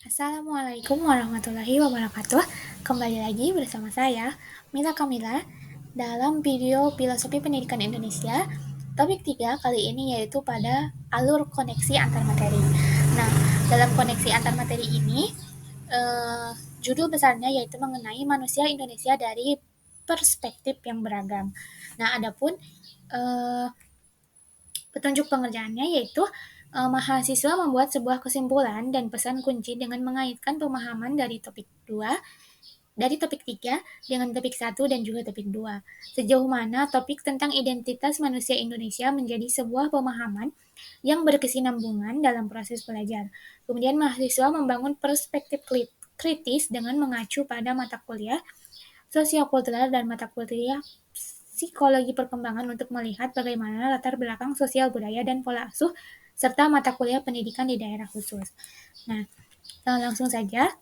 Assalamualaikum warahmatullahi wabarakatuh. Kembali lagi bersama saya, Mila Kamila, dalam video Filosofi Pendidikan Indonesia. Topik 3 kali ini yaitu pada alur koneksi antar materi. Nah, dalam koneksi antar materi ini, eh, judul besarnya yaitu mengenai manusia Indonesia dari perspektif yang beragam. Nah, adapun eh, petunjuk pengerjaannya yaitu mahasiswa membuat sebuah kesimpulan dan pesan kunci dengan mengaitkan pemahaman dari topik 2, dari topik 3 dengan topik 1 dan juga topik 2. Sejauh mana topik tentang identitas manusia Indonesia menjadi sebuah pemahaman yang berkesinambungan dalam proses belajar. Kemudian mahasiswa membangun perspektif kritis dengan mengacu pada mata kuliah sosiokultural dan mata kuliah psikologi perkembangan untuk melihat bagaimana latar belakang sosial budaya dan pola asuh serta mata kuliah pendidikan di daerah khusus. Nah, langsung saja.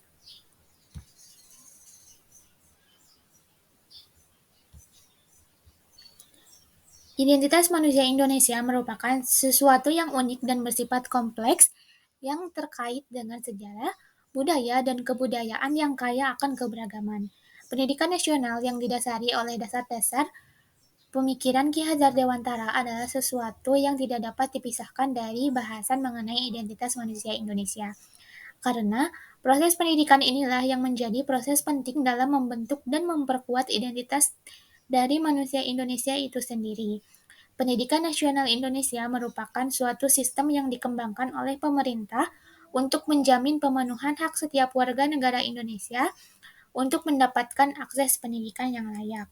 Identitas manusia Indonesia merupakan sesuatu yang unik dan bersifat kompleks yang terkait dengan sejarah, budaya, dan kebudayaan yang kaya akan keberagaman. Pendidikan nasional yang didasari oleh dasar-dasar pemikiran Ki Hajar Dewantara adalah sesuatu yang tidak dapat dipisahkan dari bahasan mengenai identitas manusia Indonesia. Karena proses pendidikan inilah yang menjadi proses penting dalam membentuk dan memperkuat identitas dari manusia Indonesia itu sendiri. Pendidikan nasional Indonesia merupakan suatu sistem yang dikembangkan oleh pemerintah untuk menjamin pemenuhan hak setiap warga negara Indonesia untuk mendapatkan akses pendidikan yang layak.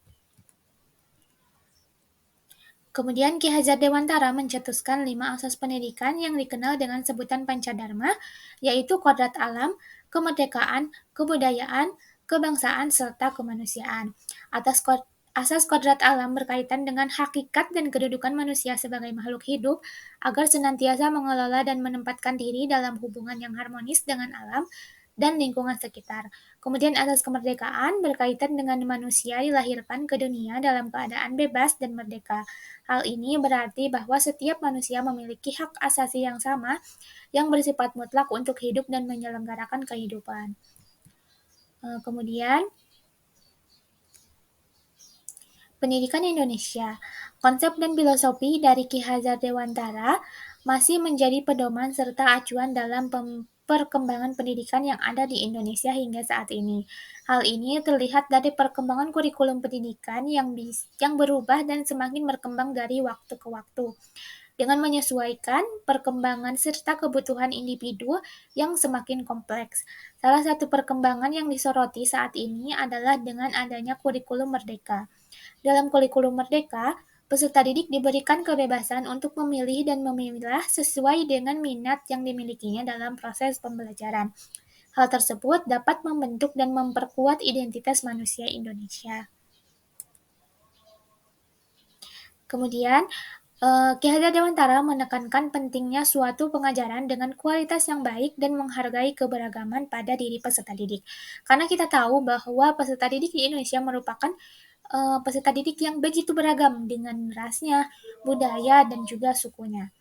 Kemudian Ki Hajar Dewantara mencetuskan 5 asas pendidikan yang dikenal dengan sebutan Pancadharma, yaitu kodrat alam, kemerdekaan, kebudayaan, kebangsaan, serta kemanusiaan. Asas kodrat alam berkaitan dengan hakikat dan kedudukan manusia sebagai makhluk hidup agar senantiasa mengelola dan menempatkan diri dalam hubungan yang harmonis dengan alam dan lingkungan sekitar. Kemudian asas kemerdekaan berkaitan dengan manusia dilahirkan ke dunia dalam keadaan bebas dan merdeka. Hal ini berarti bahwa setiap manusia memiliki hak asasi yang sama yang bersifat mutlak untuk hidup dan menyelenggarakan kehidupan. Kemudian, pendidikan Indonesia. Konsep dan filosofi dari Ki Hajar Dewantara masih menjadi pedoman serta acuan dalam perkembangan pendidikan yang ada di Indonesia hingga saat ini. Hal ini terlihat dari perkembangan kurikulum pendidikan yang berubah dan semakin berkembang dari waktu ke waktu dengan menyesuaikan perkembangan serta kebutuhan individu yang semakin kompleks. Salah satu perkembangan yang disoroti saat ini adalah dengan adanya kurikulum merdeka. Dalam kurikulum merdeka, peserta didik diberikan kebebasan untuk memilih dan memilah sesuai dengan minat yang dimilikinya dalam proses pembelajaran. Hal tersebut dapat membentuk dan memperkuat identitas manusia Indonesia. Kemudian, Ki Hajar Dewantara menekankan pentingnya suatu pengajaran dengan kualitas yang baik dan menghargai keberagaman pada diri peserta didik. Karena kita tahu bahwa peserta didik di Indonesia merupakan peserta didik yang begitu beragam dengan rasnya, budaya, dan juga sukunya.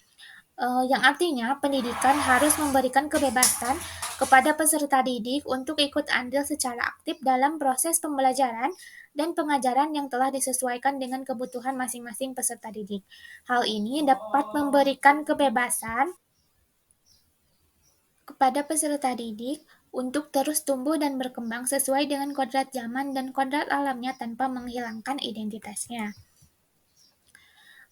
Yang artinya pendidikan harus memberikan kebebasan kepada peserta didik untuk ikut andil secara aktif dalam proses pembelajaran dan pengajaran yang telah disesuaikan dengan kebutuhan masing-masing peserta didik. Hal ini dapat memberikan kebebasan kepada peserta didik untuk terus tumbuh dan berkembang sesuai dengan kodrat zaman dan kodrat alamnya tanpa menghilangkan identitasnya.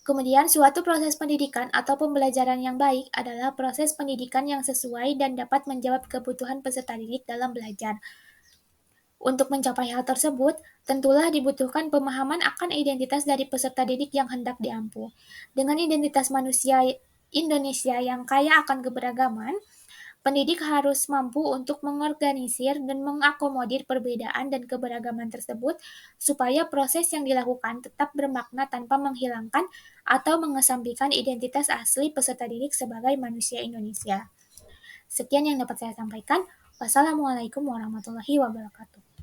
Kemudian, suatu proses pendidikan atau pembelajaran yang baik adalah proses pendidikan yang sesuai dan dapat menjawab kebutuhan peserta didik dalam belajar. Untuk mencapai hal tersebut, tentulah dibutuhkan pemahaman akan identitas dari peserta didik yang hendak diampu. Dengan identitas manusia Indonesia yang kaya akan keberagaman, pendidik harus mampu untuk mengorganisir dan mengakomodir perbedaan dan keberagaman tersebut supaya proses yang dilakukan tetap bermakna tanpa menghilangkan atau mengesampingkan identitas asli peserta didik sebagai manusia Indonesia. Sekian yang dapat saya sampaikan. Wassalamualaikum warahmatullahi wabarakatuh.